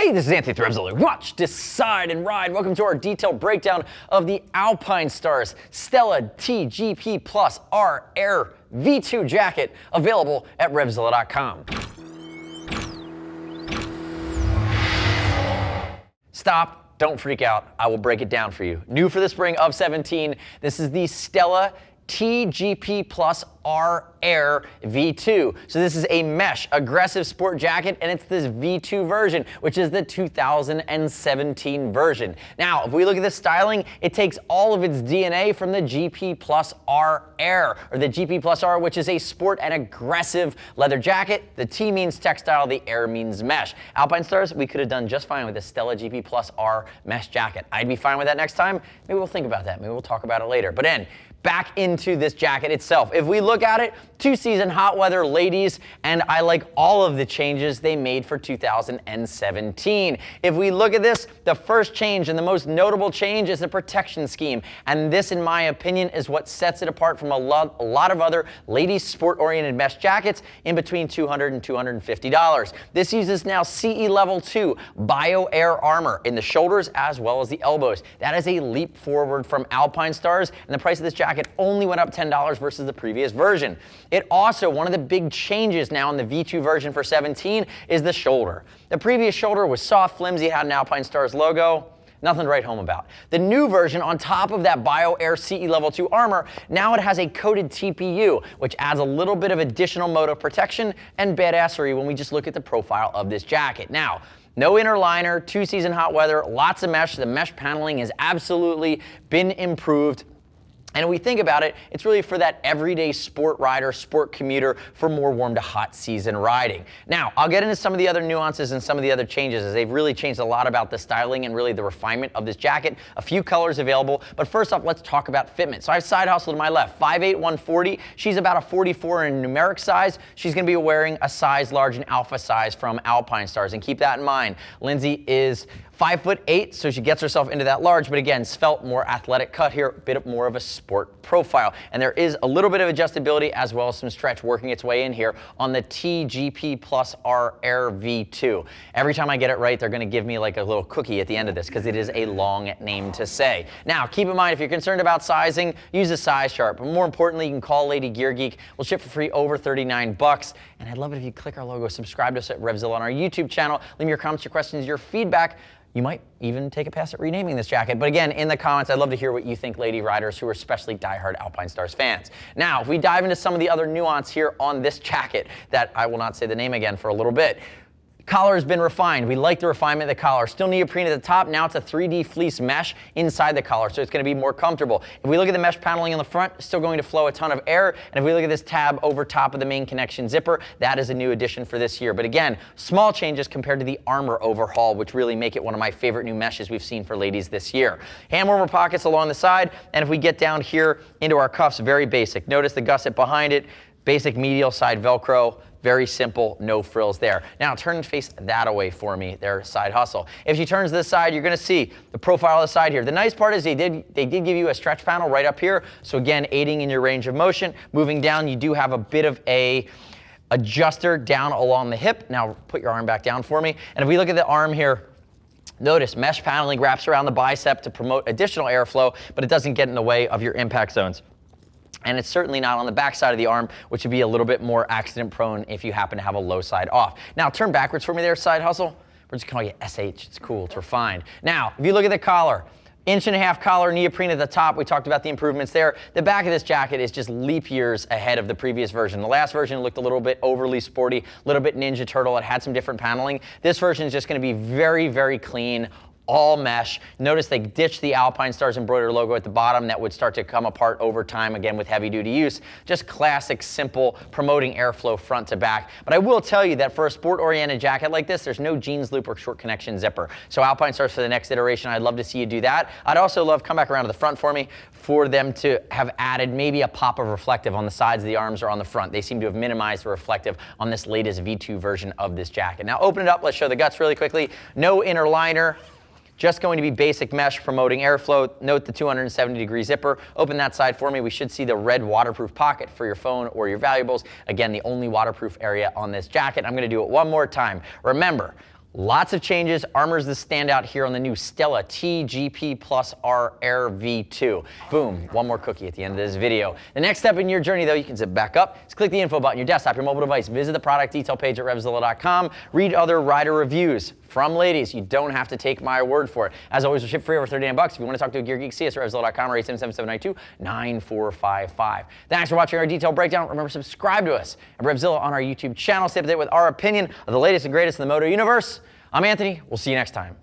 Hey, this is Anthony with RevZilla. Watch, decide, and ride. Welcome to our detailed breakdown of the Alpinestars Stella GP Plus R Air V2 jacket, available at RevZilla.com. Stop, don't freak out. I will break it down for you. New for the spring of 17, this is the Stella GP Plus R Air V2. So this is a mesh aggressive sport jacket, and it's this V2 version, which is the 2017 version. Now, if we look at the styling, it takes all of its DNA from the GP Plus R Air, or the GP Plus R, which is a sport and aggressive leather jacket. The T means textile, the Air means mesh. Alpinestars, we could have done just fine with the Stella GP Plus R mesh jacket. I'd be fine with that next time. Maybe we'll think about that. Maybe we'll talk about it later. But back into this jacket itself. If we look at it, two-season hot weather ladies, and I like all of the changes they made for 2017. If we look at this, the first change and the most notable change is the protection scheme, and this, in my opinion, is what sets it apart from a lot of other ladies sport-oriented mesh jackets in between $200 and $250. This uses now CE Level 2 Bio Air armor in the shoulders as well as the elbows. That is a leap forward from Alpinestars, and the price of this jacket only went up $10 versus the previous version. It also, one of the big changes now in the V2 version for 17 is the shoulder. The previous shoulder was soft, flimsy, had an Alpinestars logo. Nothing to write home about. The new version, on top of that Bio Air CE Level 2 armor, now it has a coated TPU, which adds a little bit of additional motive protection and badassery when we just look at the profile of this jacket. Now, no inner liner, two-season hot weather, lots of mesh. The mesh paneling has absolutely been improved. And when we think about it, it's really for that everyday sport rider, sport commuter, for more warm to hot season riding. Now, I'll get into some of the other nuances and some of the other changes, as they've really changed a lot about the styling and really the refinement of this jacket. A few colors available, but first off, let's talk about fitment. So I have Side Hustle to my left, 5'8", 140. She's about a 44 in numeric size. She's gonna be wearing a size large and alpha size from Alpinestars, and keep that in mind. Lindsay is 5'8", so she gets herself into that large, but again, svelte, more athletic cut here, a bit more of a sport profile. And there is a little bit of adjustability as well as some stretch working its way in here on the GP Plus R Air V2. Every time I get it right, they're gonna give me like a little cookie at the end of this, because it is a long name to say. Now, keep in mind, if you're concerned about sizing, use a size chart, but more importantly, you can call Lady Gear Geek. We'll ship for free over 39 bucks. And I'd love it if you click our logo, subscribe to us at RevZilla on our YouTube channel, leave me your comments, your questions, your feedback. You might even take a pass at renaming this jacket. But again, in the comments, I'd love to hear what you think, lady riders who are especially diehard Alpinestars fans. Now, if we dive into some of the other nuance here on this jacket, that I will not say the name again for a little bit. Collar has been refined. We like the refinement of the collar. Still neoprene at the top. Now it's a 3D fleece mesh inside the collar, so it's going to be more comfortable. If we look at the mesh paneling on the front, still going to flow a ton of air. And if we look at this tab over top of the main connection zipper, that is a new addition for this year. But again, small changes compared to the armor overhaul, which really make it one of my favorite new meshes we've seen for ladies this year. Hand warmer pockets along the side. And if we get down here into our cuffs, very basic. Notice the gusset behind it, basic medial side Velcro. Very simple, no frills there. Now turn and face that away for me, their Side Hustle. If she turns to the side, you're gonna see the profile of the side here. The nice part is they did give you a stretch panel right up here. So again, aiding in your range of motion. Moving down, you do have a bit of a adjuster down along the hip. Now put your arm back down for me. And if we look at the arm here, notice mesh paneling wraps around the bicep to promote additional airflow, but it doesn't get in the way of your impact zones. And it's certainly not on the back side of the arm, which would be a little bit more accident prone if you happen to have a low side off. Now turn backwards for me there, Side Hustle. We're just calling it SH, it's cool, it's refined. Now, if you look at the collar, 1.5 inch collar, neoprene at the top. We talked about the improvements there. The back of this jacket is just leap years ahead of the previous version. The last version looked a little bit overly sporty, a little bit Ninja Turtle. It had some different paneling. This version is just gonna be very, very clean, all mesh. Notice they ditched the Alpinestars embroidered logo at the bottom that would start to come apart over time, again with heavy duty use. Just classic, simple, promoting airflow front to back. But I will tell you that for a sport oriented jacket like this, there's no jeans loop or short connection zipper. So Alpinestars, for the next iteration, I'd love to see you do that. I'd also love, come back around to the front for me, for them to have added maybe a pop of reflective on the sides of the arms or on the front. They seem to have minimized the reflective on this latest V2 version of this jacket. Now open it up, let's show the guts really quickly. No inner liner. Just going to be basic mesh promoting airflow. Note the 270-degree zipper. Open that side for me. We should see the red waterproof pocket for your phone or your valuables. Again, the only waterproof area on this jacket. I'm going to do it one more time. Remember, Lots of changes. Armor's the standout here on the new Stella GP Plus R Air V2. Boom, one more cookie at the end of this video. The next step in your journey, though, you can zip back up. Just click the info button, your desktop, your mobile device. Visit the product detail page at RevZilla.com. Read other rider reviews from ladies. You don't have to take my word for it. As always, we'll ship free over $39. If you want to talk to a gear geek, see us at RevZilla.com or 877-792-9455. Thanks for watching our detailed breakdown. Remember, subscribe to us at RevZilla on our YouTube channel. Stay up to date with our opinion of the latest and greatest in the moto universe. I'm Anthony. We'll see you next time.